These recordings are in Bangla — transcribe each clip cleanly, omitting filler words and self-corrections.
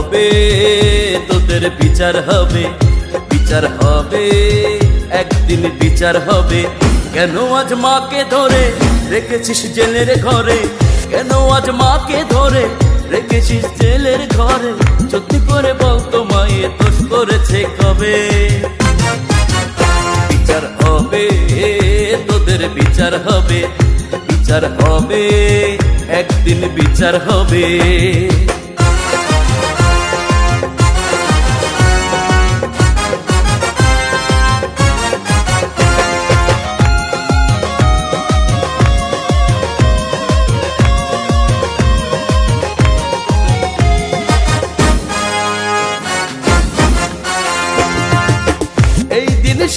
হবে তোদের বিচার হবে, বিচার হবে একদিন বিচার হবে। কেন আজ মাকে ধরে রেখেছিস জেলের ঘরে, কেন আজ মাকে ধরে রেখেছিস জেলের ঘরে? সত্যি করে বলতো মায়ে দোষ করেছে কবে? বিচার হবে তোদের বিচার হবে, বিচার হবে একদিন বিচার হবে।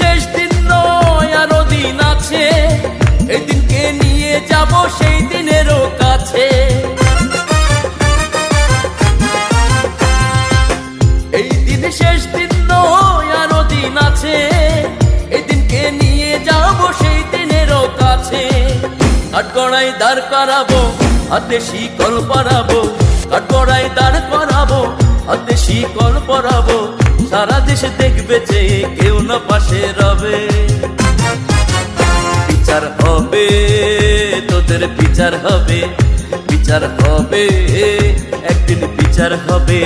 শেষ দিন নয় আরো দিন আছে, এই দিনকে নিয়ে যাব সেই দিনেরও কাছে। এই দিন শেষ দিন নয় আরো দিন আছে, এই দিনকে নিয়ে যাব সেই দিনেরও কাছে। কাঠগড়ায় দাঁড় করাবো হাতে শিকল পরাবো, কাঠগড়ায় দাঁড় করাবো হাতে শিকল পরাবো। সারা দেশে দেখবে যে কেউ না পাশে রবে। বিচার হবে তোদের বিচার হবে, বিচার হবে একদিন বিচার হবে।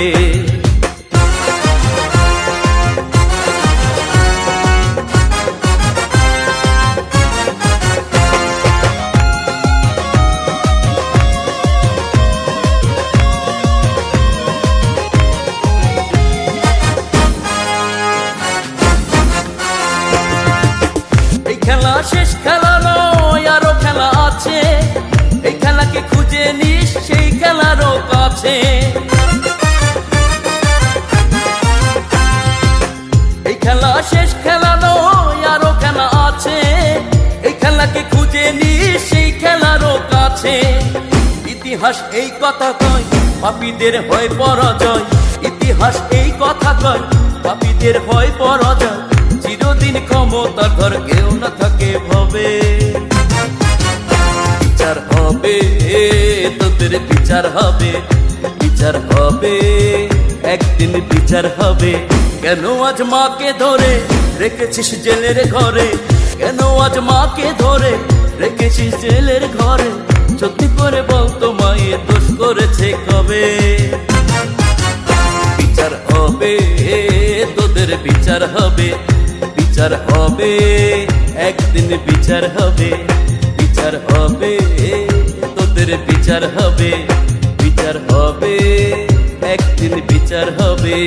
খেলা শেষ, খেলা নয় আরো খেলা আছে, এই খেলাকে খুঁজে নিস সেই খেলারও কাছে। এই খেলা শেষ, খেলা নয় আরো খেলা আছে, এই খেলাকে খুঁজে নিস সেই খেলারও কাছে। ইতিহাস এই কথা কয় পাপীদের হয় পরাজয়, ইতিহাস এই কথা কয় পাপীদের হয় পরাজয়। চিরদিন ক্ষমতার ঘর কেউ না থাকে ভবে। বিচার হবে তোদের বিচার হবে, বিচার হবে একদিন বিচার হবে। কেন আজ মাকে ধরে রেখেছিস জেলের ঘরে, কেন আজ মাকে ধরে রেখেছিস জেলের ঘরে? সত্যি করে বলতো মায়ে দোষ করেছে কবে? বিচার হবে তোদের বিচার হবে, বিচার হবে একদিন বিচার হবে। বিচার হবে তোদের বিচার হবে, বিচার হবে একদিন বিচার হবে।